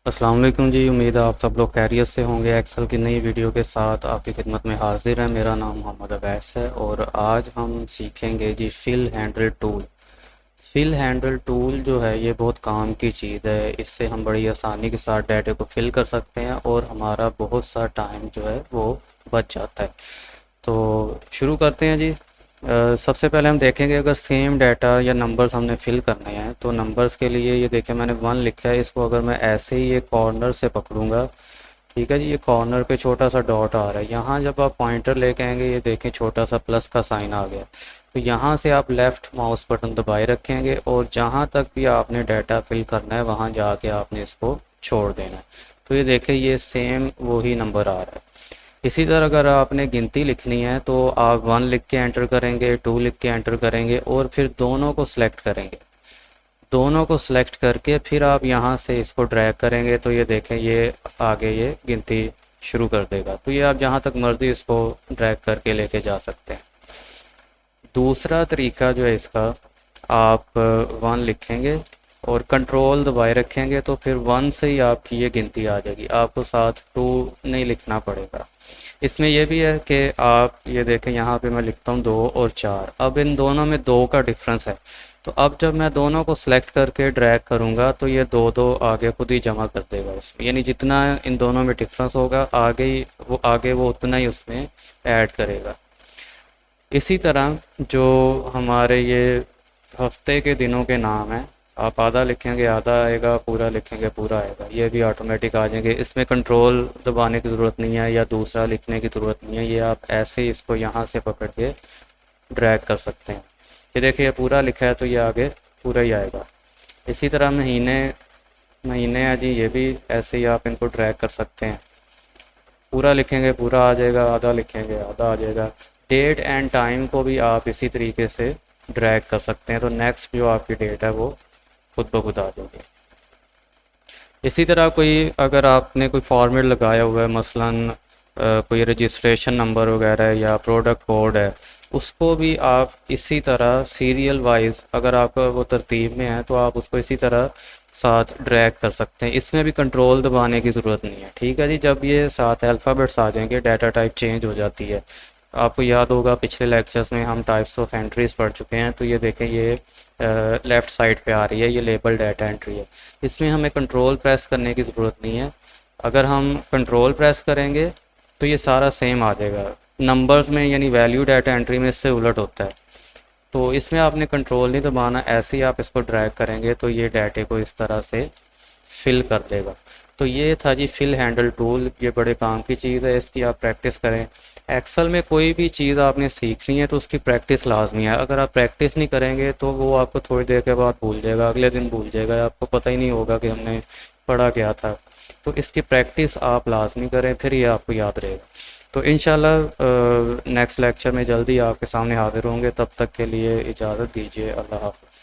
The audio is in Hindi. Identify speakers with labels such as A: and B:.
A: अस्सलाम वालेकुम जी। उम्मीद है आप सब लोग खैरियत से होंगे। एक्सेल की नई वीडियो के साथ आपकी खिदमत में हाजिर है। मेरा नाम मोहम्मद अवैस है और आज हम सीखेंगे जी fill handle tool. Fill handle tool जो है ये बहुत काम की चीज़ है। इससे हम बड़ी आसानी के साथ डाटे को फिल कर सकते हैं और हमारा बहुत सा टाइम जो है वो बच जाता है। तो शुरू करते हैं जी। सबसे पहले हम देखेंगे अगर सेम डाटा या नंबर्स हमने फिल करने हैं तो नंबर्स के लिए ये देखें मैंने 1 लिखा है। इसको अगर मैं ऐसे ही एक कॉर्नर से पकड़ूंगा, ठीक है जी, ये कॉर्नर पे छोटा सा डॉट आ रहा है। यहाँ जब आप पॉइंटर लेके आएंगे ये देखें छोटा सा प्लस का साइन आ गया। तो यहाँ से आप लेफ़्ट माउस बटन दबाए रखेंगे और जहाँ तक भी आपने डाटा फिल करना है वहाँ जाके आपने इसको छोड़ देना है। तो ये देखें ये सेम वही नंबर आ रहा है। इसी तरह अगर आपने गिनती लिखनी है तो आप 1 लिख के एंटर करेंगे, 2 लिख के एंटर करेंगे और फिर दोनों को सिलेक्ट करेंगे। दोनों को सिलेक्ट करके फिर आप यहाँ से इसको ड्रैग करेंगे तो ये देखें ये आगे ये गिनती शुरू कर देगा। तो ये आप जहाँ तक मर्जी इसको ड्रैग करके लेके जा सकते हैं। दूसरा तरीका जो है इसका, आप 1 लिखेंगे और कंट्रोल दबाए रखेंगे तो फिर 1 से ही आपकी ये गिनती आ जाएगी। आपको साथ 2 नहीं लिखना पड़ेगा। इसमें यह भी है कि आप ये देखें यहाँ पे मैं लिखता हूँ 2 और 4। अब इन दोनों में 2 का डिफरेंस है। तो अब जब मैं दोनों को सिलेक्ट करके ड्रैग करूँगा तो ये 2 2 आगे खुद ही जमा कर देगा इसमें, यानी जितना इन दोनों में डिफरेंस होगा आगे वो उतना ही उसमें ऐड करेगा। इसी तरह जो हमारे ये हफ्ते के दिनों के नाम हैं, आप आधा लिखेंगे आधा आएगा, पूरा लिखेंगे पूरा आएगा, ये भी ऑटोमेटिक आ जाएंगे। इसमें कंट्रोल दबाने की ज़रूरत नहीं है या दूसरा लिखने की ज़रूरत नहीं है। ये आप ऐसे ही इसको यहाँ से पकड़ के ड्रैग कर सकते हैं। ये देखिए पूरा लिखा है तो ये आगे पूरा ही आएगा। इसी तरह महीने महीने हैं जी, ये भी ऐसे ही आप इनको ड्रैग कर सकते हैं। पूरा लिखेंगे पूरा आ जाएगा, आधा लिखेंगे आधा आ जाएगा। डेट एंड टाइम को भी आप इसी तरीके से ड्रैग कर सकते हैं तो नेक्स्ट जो आपकी डेट है वो खुद ब खुद आ जाएगी। इसी तरह कोई अगर आपने कोई फॉर्मेट लगाया हुआ है, मसलन कोई रजिस्ट्रेशन नंबर वगैरह या प्रोडक्ट कोड है, उसको भी आप इसी तरह सीरियल वाइज अगर आपका वो तरतीब में है तो आप उसको इसी तरह साथ ड्रैग कर सकते हैं। इसमें भी कंट्रोल दबाने की ज़रूरत नहीं है, ठीक है जी। जब ये साथ अल्फ़ाबेट्स आ जाएंगे डाटा टाइप चेंज हो जाती है। आपको याद होगा पिछले लेक्चर्स में हम टाइप्स ऑफ एंट्रीज पढ़ चुके हैं। तो ये देखें ये लेफ़्ट साइड पे आ रही है, ये लेबल डाटा एंट्री है। इसमें हमें कंट्रोल प्रेस करने की ज़रूरत नहीं है। अगर हम कंट्रोल प्रेस करेंगे तो ये सारा सेम आ जाएगा। नंबर्स में यानी वैल्यू डाटा एंट्री में इससे उलट होता है। तो इसमें आपने कंट्रोल नहीं दबाना, ऐसे ही आप इसको ड्रैग करेंगे तो ये डाटे को इस तरह से फिल कर देगा। तो ये था जी फिल हैंडल टूल। ये बड़े काम की चीज़ है, इसकी आप प्रैक्टिस करें। एक्सेल में कोई भी चीज़ आपने सीखनी है तो उसकी प्रैक्टिस लाजमी है। अगर आप प्रैक्टिस नहीं करेंगे तो वो आपको थोड़ी देर के बाद भूल जाएगा, अगले दिन भूल जाएगा, आपको पता ही नहीं होगा कि हमने पढ़ा क्या था। तो इसकी प्रैक्टिस आप लाजमी करें, फिर ये आपको याद रहेगा। तो इंशाल्लाह नेक्स्ट लेक्चर में जल्दी आपके सामने हाजिर होंगे। तब तक के लिए इजाज़त दीजिए। अल्लाह हाफ़िज़।